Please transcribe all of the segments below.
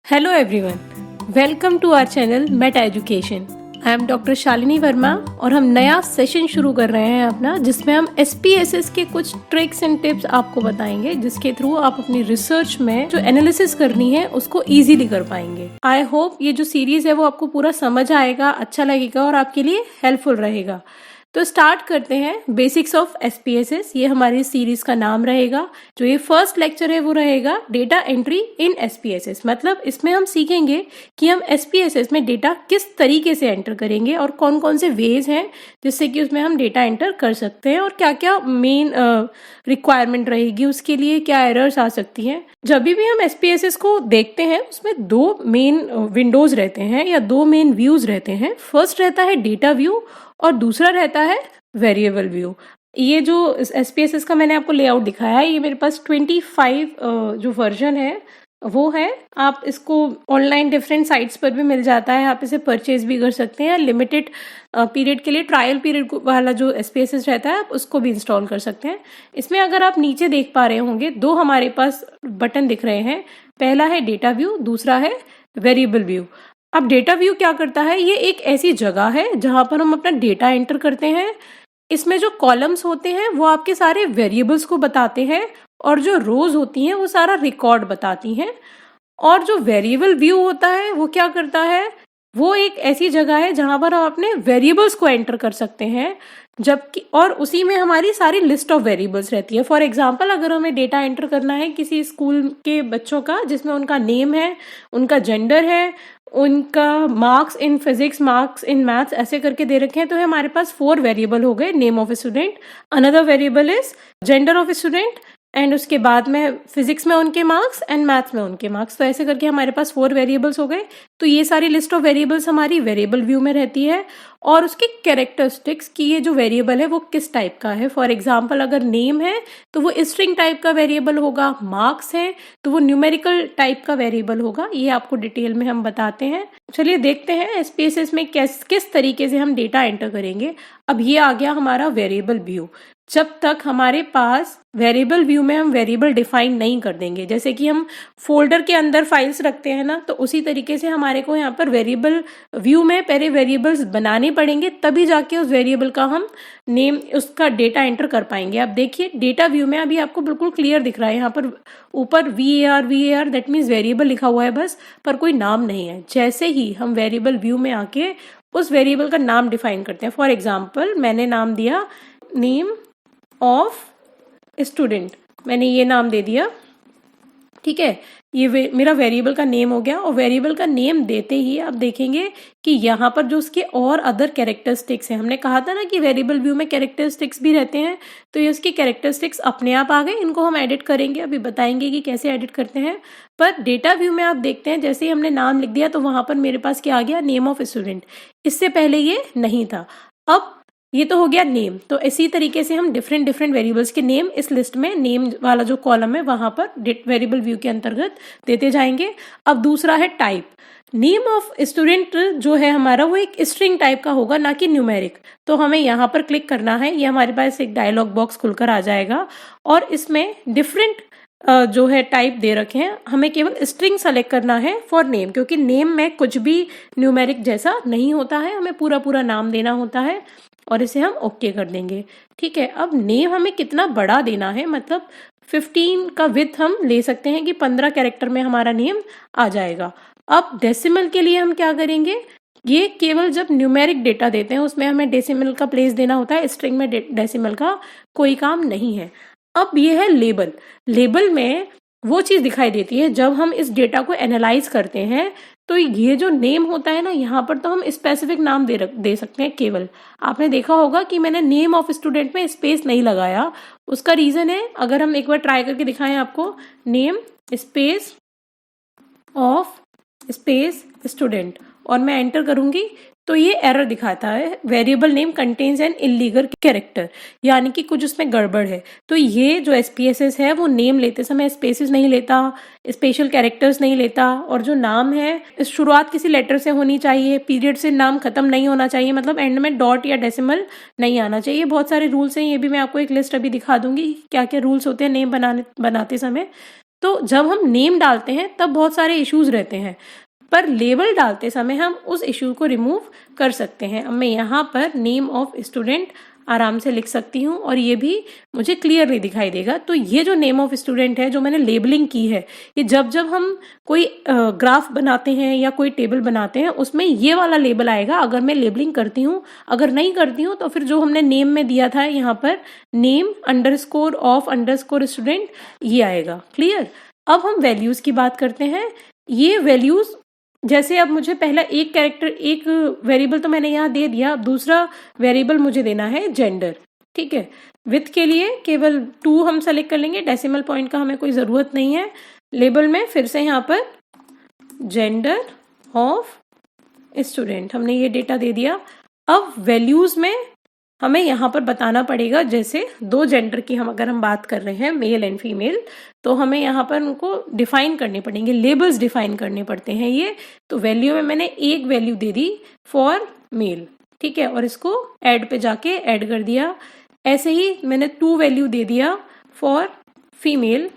Hello everyone, welcome to our channel Meta education. I am doctor Shalini Verma और हम नया session शुरू कर रहे हैं अपना, जिसमें हम SPSS के कुछ ट्रिक्स एंड टिप्स आपको बताएंगे, जिसके थ्रू आप अपनी रिसर्च में जो एनालिसिस करनी है उसको इजीली कर पाएंगे। आई होप ये जो सीरीज है वो आपको पूरा समझ आएगा, अच्छा लगेगा और आपके लिए हेल्पफुल रहेगा। तो स्टार्ट करते हैं बेसिक्स ऑफ SPSS। ये हमारी सीरीज का नाम रहेगा। जो ये फर्स्ट लेक्चर है वो रहेगा डेटा एंट्री इन SPSS। मतलब इसमें हम सीखेंगे कि हम SPSS में डेटा किस तरीके से एंटर करेंगे और कौन कौन से वेज हैं जिससे कि उसमें हम डेटा एंटर कर सकते हैं और क्या क्या मेन रिक्वायरमेंट रहेगी, उसके लिए क्या एरर्स आ सकती हैं। जब भी हम SPSS को देखते हैं उसमें दो मेन विंडोज रहते हैं या दो मेन व्यूज रहते हैं। फर्स्ट रहता है डेटा व्यू और दूसरा रहता है वेरिएबल व्यू। ये जो SPSS का मैंने आपको लेआउट दिखाया है, ये मेरे पास 25 जो वर्जन है वो है। आप इसको ऑनलाइन डिफरेंट साइट्स पर भी मिल जाता है, आप इसे परचेज भी कर सकते हैं। लिमिटेड पीरियड के लिए ट्रायल पीरियड वाला जो SPSS रहता है आप उसको भी इंस्टॉल कर सकते हैं। इसमें अगर आप नीचे देख पा रहे होंगे, दो हमारे पास बटन दिख रहे हैं। पहला है डेटा व्यू, दूसरा है वेरिएबल व्यू। अब डेटा व्यू क्या करता है, ये एक ऐसी जगह है जहां पर हम अपना डेटा एंटर करते हैं। इसमें जो कॉलम्स होते हैं वो आपके सारे वेरिएबल्स को बताते हैं और जो रोज होती हैं वो सारा रिकॉर्ड बताती हैं। और जो वेरिएबल व्यू होता है वो क्या करता है, वो एक ऐसी जगह है जहां पर हम अपने वेरिएबल्स को एंटर कर सकते हैं, जबकि और उसी में हमारी सारी लिस्ट ऑफ वेरिएबल्स रहती है। फॉर एग्जांपल, अगर हमें डेटा एंटर करना है किसी स्कूल के बच्चों का, जिसमें उनका नेम है, उनका जेंडर है, उनका marks in physics, marks in maths ऐसे करके दे रखे हैं, तो हमारे पास 4 वेरिएबल हो गए। Name of student, another variable is gender of student, and उसके बाद में फिजिक्स में उनके मार्क्स एंड मैथ्स में उनके मार्क्स। तो ऐसे करके हमारे पास 4 वेरिएबल्स हो गए। तो ये सारी लिस्ट ऑफ वेरिएबल्स हमारी वेरिएबल व्यू में रहती है और उसके कैरेक्टरिस्टिक्स की ये जो वेरिएबल है वो किस टाइप का है। फॉर एग्जांपल, अगर नेम है तो वो स्ट्रिंग टाइप का वेरिएबल होगा, मार्क्स है तो वो न्यूमेरिकल टाइप का वेरिएबल होगा। ये आपको डिटेल में हम बताते हैं। चलिए देखते हैं SPSS में किस तरीके से हम डेटा एंटर करेंगे। अब ये आ गया हमारा वेरिएबल व्यू। जब तक हमारे पास वेरिएबल व्यू में हम वेरिएबल डिफाइन नहीं कर देंगे, जैसे कि हम फोल्डर के अंदर फाइल्स रखते हैं ना, तो उसी तरीके से हमारे को यहाँ पर वेरिएबल व्यू में पहले वेरिएबल्स बनाने पड़ेंगे, तभी जाके उस वेरिएबल का हम नेम, उसका डेटा एंटर कर पाएंगे। आप देखिए डेटा व्यू में अभी आपको बिल्कुल क्लियर दिख रहा है, यहाँ पर ऊपर VAR दैट मीन्स वेरिएबल लिखा हुआ है बस, पर कोई नाम नहीं है। जैसे ही हम वेरिएबल व्यू में आके उस वेरिएबल का नाम डिफाइन करते हैं, फॉर एग्जाम्पल मैंने नाम दिया नेम ऑफ स्टूडेंट, मैंने ये नाम दे दिया, ठीक है। ये मेरा वेरिएबल का नेम हो गया। और वेरिएबल का नेम देते ही आप देखेंगे कि यहाँ पर जो उसके और अदर कैरेक्टरिस्टिक्स हैं, हमने कहा था ना कि वेरिएबल व्यू में कैरेक्टरिस्टिक्स भी रहते हैं, तो ये उसकी कैरेक्टरिस्टिक्स अपने आप आ गए। इनको हम एडिट करेंगे, अभी बताएंगे कि कैसे एडिट करते हैं। पर डेटा व्यू में आप देखते हैं, जैसे ही हमने नाम लिख दिया तो वहां पर मेरे पास क्या आ गया, नेम ऑफ स्टूडेंट। इससे पहले ये नहीं था। अब ये तो हो गया नेम। तो इसी तरीके से हम डिफरेंट वेरिएबल्स के नेम इस लिस्ट में, नेम वाला जो कॉलम है वहां पर वेरिएबल व्यू के अंतर्गत देते जाएंगे। अब दूसरा है टाइप। नेम ऑफ स्टूडेंट जो है हमारा वो एक स्ट्रिंग टाइप का होगा, ना कि न्यूमेरिक। तो हमें यहाँ पर क्लिक करना है, ये हमारे पास एक डायलॉग बॉक्स खुलकर आ जाएगा और इसमें डिफरेंट जो है टाइप दे रखे हैं। हमें केवल स्ट्रिंग सेलेक्ट करना है फॉर नेम, क्योंकि नेम में कुछ भी न्यूमेरिक जैसा नहीं होता है, हमें पूरा नाम देना होता है और इसे हम ओके कर देंगे, ठीक है। अब नेम हमें कितना बड़ा देना है, मतलब 15 का विड्थ हम ले सकते हैं कि 15 कैरेक्टर में हमारा नेम आ जाएगा। अब डेसिमल के लिए हम क्या करेंगे, ये केवल जब न्यूमेरिक डेटा देते हैं उसमें हमें डेसिमल का प्लेस देना होता है, स्ट्रिंग में डेसिमल का कोई काम नहीं है। अब ये है लेबल। लेबल में वो चीज दिखाई देती है जब हम इस डेटा को एनालाइज करते हैं। तो ये जो नेम होता है ना, यहाँ पर तो हम स्पेसिफिक नाम दे सकते हैं केवल। आपने देखा होगा कि मैंने नेम ऑफ स्टूडेंट में स्पेस नहीं लगाया। उसका रीजन है, अगर हम एक बार ट्राई करके दिखाएं आपको, name space of space student और मैं एंटर करूंगी तो ये एरर दिखाता है, variable name contains an illegal character, यानी कि कुछ उसमें गड़बड़ है। तो ये जो SPSS है वो नेम लेते समय स्पेसेस नहीं लेता, स्पेशल कैरेक्टर्स नहीं लेता, और जो नाम है शुरुआत किसी लेटर से होनी चाहिए, पीरियड से नाम खत्म नहीं होना चाहिए, मतलब एंड में डॉट या डेसिमल नहीं आना चाहिए। बहुत सारे रूल्स हैं, ये भी मैं आपको एक लिस्ट अभी दिखा दूंगी क्या क्या रूल्स होते हैं नेम बनाते समय। तो जब हम नेम डालते हैं तब बहुत सारे इश्यूज रहते हैं, पर लेबल डालते समय हम उस इश्यू को रिमूव कर सकते हैं। अब मैं यहाँ पर नेम ऑफ स्टूडेंट आराम से लिख सकती हूँ और ये भी मुझे क्लियरली दिखाई देगा। तो ये जो नेम ऑफ स्टूडेंट है जो मैंने लेबलिंग की है, ये जब जब हम कोई ग्राफ बनाते हैं या कोई टेबल बनाते हैं उसमें ये वाला लेबल आएगा अगर मैं लेबलिंग करती हूँ। अगर नहीं करती हूँ तो फिर जो हमने नेम में दिया था यहाँ पर name underscore of underscore student, ये आएगा। क्लियर। अब हम वैल्यूज की बात करते हैं। ये वैल्यूज जैसे अब मुझे पहला एक कैरेक्टर एक वेरिएबल तो मैंने यहाँ दे दिया, अब दूसरा वेरिएबल मुझे देना है जेंडर। ठीक है, विथ के लिए केवल 2 हम सेलेक्ट कर लेंगे, डेसिमल पॉइंट का हमें कोई ज़रूरत नहीं है। लेबल में फिर से यहाँ पर जेंडर ऑफ स्टूडेंट हमने ये डेटा दे दिया। अब वैल्यूज़ में हमें यहाँ पर बताना पड़ेगा, जैसे 2 जेंडर की अगर हम बात कर रहे हैं मेल एंड फीमेल, तो हमें यहाँ पर उनको डिफाइन करने पड़ेंगे, लेबल्स डिफाइन करने पड़ते हैं ये। तो वैल्यू में मैंने एक value they the for male, ठीक है, और इसको ऐड पे जाके ऐड कर दिया। ऐसे ही मैंने 2 वैल्यू दे दिया फॉर फीमेल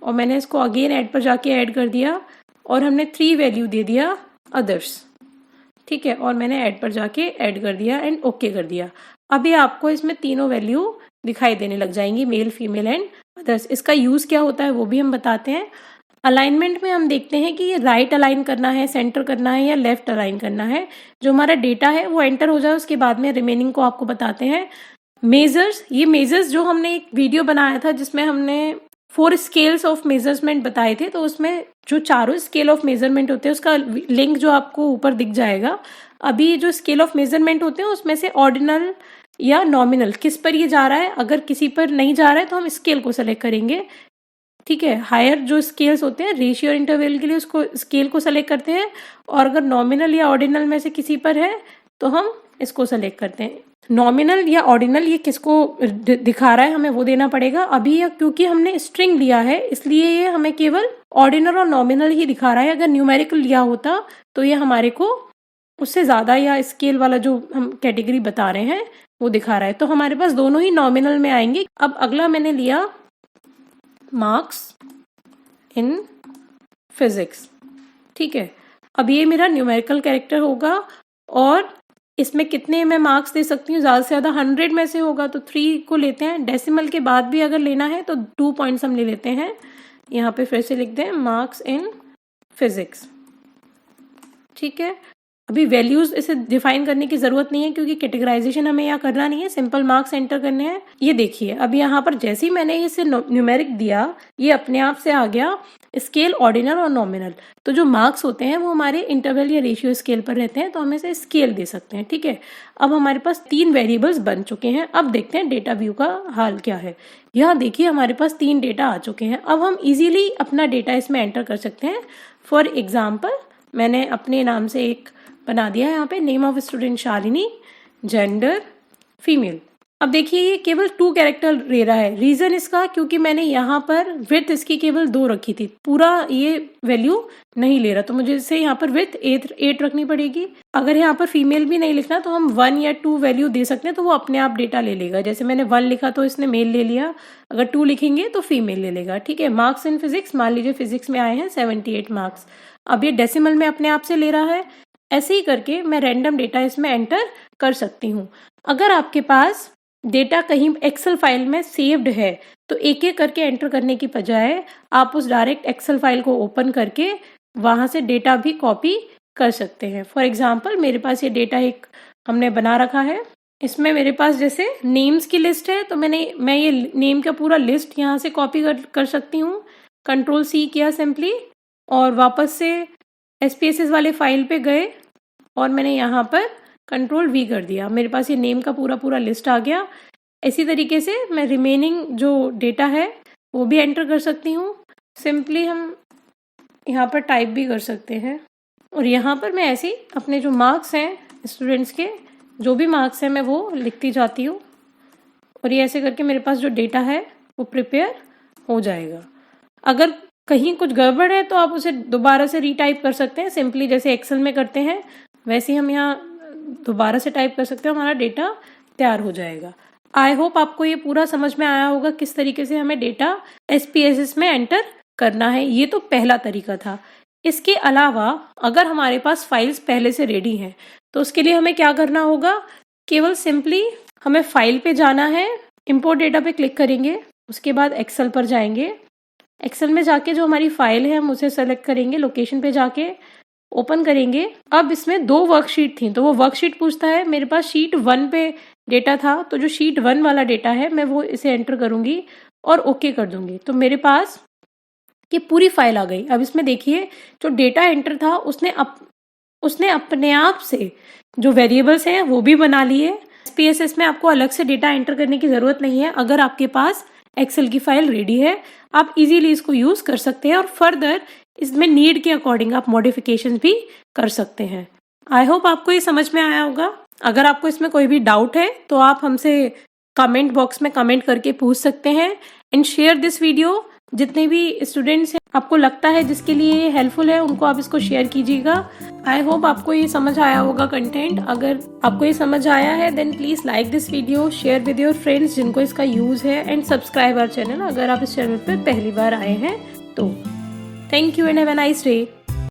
और मैंने इसको अगेन ऐड पर जाके ऐड कर दिया। और हमने 3 वैल्यू दे दिया अदर्स, ठीक है, और मैंने ऐड पर जाके ऐड कर दिया एंड ओके कर दिया। अभी आपको इसमें तीनों वैल्यू दिखाई देने लग जाएंगी, मेल फीमेल एंड अदर्स। इसका यूज़ क्या होता है वो भी हम बताते हैं। अलाइनमेंट में हम देखते हैं कि ये राइट अलाइन करना है, सेंटर करना है या लेफ्ट अलाइन करना है। जो हमारा डेटा है वो एंटर हो जाए उसके बाद में रिमेनिंग को आपको बताते हैं। मेजर्स, ये मेजर्स जो हमने एक वीडियो बनाया था जिसमें हमने 4 स्केल्स ऑफ मेजरमेंट बताए थे, तो उसमें जो चारों स्केल ऑफ मेजरमेंट होते हैं उसका लिंक जो आपको ऊपर दिख जाएगा। अभी जो स्केल ऑफ मेजरमेंट होते हैं उसमें से ऑर्डिनल या नॉमिनल किस पर ये जा रहा है, अगर किसी पर नहीं जा रहा है तो हम स्केल को सेलेक्ट करेंगे। ठीक है, हायर जो स्केल्स होते हैं रेशियो और इंटरवल के लिए उसको स्केल को सेलेक्ट करते हैं, और अगर नॉमिनल या ऑर्डिनल में से किसी पर है तो हम इसको सेलेक्ट करते हैं। नॉमिनल या ऑर्डिनल ये किसको दिखा रहा है हमें वो देना पड़ेगा। अभी क्योंकि हमने स्ट्रिंग लिया है इसलिए ये हमें केवल ऑर्डिनल और नॉमिनल ही दिखा रहा है। अगर न्यूमेरिकल लिया होता तो ये हमारे को उससे ज़्यादा या स्केल वाला जो हम कैटेगरी बता रहे हैं वो दिखा रहा है। तो हमारे पास दोनों ही नॉमिनल में आएंगे। अब अगला मैंने लिया मार्क्स इन फिजिक्स, ठीक है। अब ये मेरा न्यूमेरिकल कैरेक्टर होगा और इसमें कितने मैं मार्क्स दे सकती हूँ, ज़्यादा से ज़्यादा 100 में से होगा तो 3 को लेते हैं। डेसिमल के बाद भी अगर लेना है तो 2 पॉइंट्स हम ले लेते हैं। यहाँ पे फिर से लिखते हैं मार्क्स इन फिजिक्स, ठीक है। अभी वैल्यूज इसे डिफाइन करने की जरूरत नहीं है क्योंकि कैटेगराइजेशन हमें यहाँ करना नहीं है, सिंपल मार्क्स एंटर करने हैं। ये देखिए अब यहाँ पर जैसे ही मैंने इसे न्यूमेरिक दिया ये अपने आप से आ गया स्केल, ऑर्डिनल और नॉमिनल। तो जो मार्क्स होते हैं वो हमारे इंटरवल या रेशियो स्केल पर रहते हैं तो हम इसे स्केल दे सकते हैं, ठीक है। अब हमारे पास 3 वेरिएबल्स बन चुके हैं। अब देखते हैं डेटा व्यू का हाल क्या है। यहाँ देखिए हमारे पास 3 डेटा आ चुके हैं। अब हम इजीली अपना डेटा इसमें एंटर कर सकते हैं। फॉर एग्जाम्पल मैंने अपने नाम से एक बना दिया है यहाँ पे, name of student Shalini, gender female. अब देखिए ये केवल 2 कैरेक्टर ले रहा है। रीजन इसका क्योंकि मैंने यहाँ पर विड्थ इसकी केवल 2 रखी थी, पूरा ये वैल्यू नहीं ले रहा, तो मुझे इससे यहाँ पर विड्थ 8 रखनी पड़ेगी। अगर यहाँ पर फीमेल भी नहीं लिखना तो हम 1 या 2 वैल्यू दे सकते हैं तो वो अपने आप डेटा ले लेगा। जैसे मैंने 1 लिखा तो इसने मेल ले लिया, अगर 2 लिखेंगे तो फीमेल ले लेगा, ठीक है। मार्क्स इन फिजिक्स, मान लीजिए फिजिक्स में आए हैं 78 मार्क्स, अब ये डेसिमल में अपने आप से ले रहा है। ऐसे ही करके मैं रैंडम डेटा इसमें एंटर कर सकती हूँ। अगर आपके पास डेटा कहीं एक्सेल फाइल में सेव्ड है तो एक एक करके एंटर करने की बजाय आप उस डायरेक्ट एक्सेल फाइल को ओपन करके वहाँ से डेटा भी कॉपी कर सकते हैं। फॉर एग्जांपल मेरे पास ये डेटा एक हमने बना रखा है, इसमें मेरे पास जैसे नेम्स की लिस्ट है तो मैं ये नेम का पूरा लिस्ट यहाँ से कॉपी कर सकती हूँ। Ctrl+C किया सिंपली और वापस से SPSS वाले फाइल पे गए और मैंने यहाँ पर Ctrl+V कर दिया। मेरे पास ये नेम का पूरा लिस्ट आ गया। इसी तरीके से मैं रिमेनिंग जो डेटा है वो भी एंटर कर सकती हूँ। सिंपली हम यहाँ पर टाइप भी कर सकते हैं और यहाँ पर मैं ऐसे ही अपने जो मार्क्स हैं स्टूडेंट्स के, जो भी मार्क्स हैं मैं वो लिखती जाती हूँ और ये ऐसे करके मेरे पास जो डेटा है वो प्रिपेयर हो जाएगा। अगर कहीं कुछ गड़बड़ है तो आप उसे दोबारा से रीटाइप कर सकते हैं, सिंपली जैसे एक्सेल में करते हैं वैसे ही हम यहाँ दोबारा से टाइप कर सकते हैं, हमारा डेटा तैयार हो जाएगा। आई होप आपको ये पूरा समझ में आया होगा किस तरीके से हमें डेटा SPSS में एंटर करना है। ये तो पहला तरीका था। इसके अलावा अगर हमारे पास फाइल्स पहले से रेडी हैं तो उसके लिए हमें क्या करना होगा, केवल सिंपली हमें फाइल पे जाना है, इंपोर्ट डेटा पे क्लिक करेंगे, उसके बाद एक्सेल पर जाएंगे। एक्सेल में जाके जो हमारी फाइल है हम उसे सेलेक्ट करेंगे, लोकेशन पे जाके ओपन करेंगे। अब इसमें 2 वर्कशीट थी तो वो वर्कशीट पूछता है, मेरे पास शीट 1 पे डेटा था तो जो शीट 1 वाला डेटा है मैं वो इसे एंटर करूंगी और ओके कर दूंगी। तो मेरे पास ये पूरी फाइल आ गई। अब इसमें देखिए जो डेटा एंटर था उसने अपने आप से जो वेरिएबल्स हैं वो भी बना लिए। SPSS में आपको अलग से डेटा एंटर करने की ज़रूरत नहीं है। अगर आपके पास एक्सेल की फाइल रेडी है आप इजीली इसको यूज़ कर सकते हैं और फर्दर इसमें नीड के अकॉर्डिंग आप मॉडिफिकेशंस भी कर सकते हैं। आई होप आपको ये समझ में आया होगा। अगर आपको इसमें कोई भी डाउट है तो आप हमसे कमेंट बॉक्स में कमेंट करके पूछ सकते हैं एंड शेयर दिस वीडियो। जितने भी स्टूडेंट्स हैं आपको लगता है जिसके लिए ये हेल्पफुल है उनको आप इसको शेयर कीजिएगा। आई होप आपको ये समझ आया होगा कंटेंट। अगर आपको ये समझ आया है then please like this video, share with your friends जिनको इसका यूज है एंड सब्सक्राइब आवर चैनल अगर आप इस चैनल पर पहली बार आए हैं तो। Thank you and have a nice day.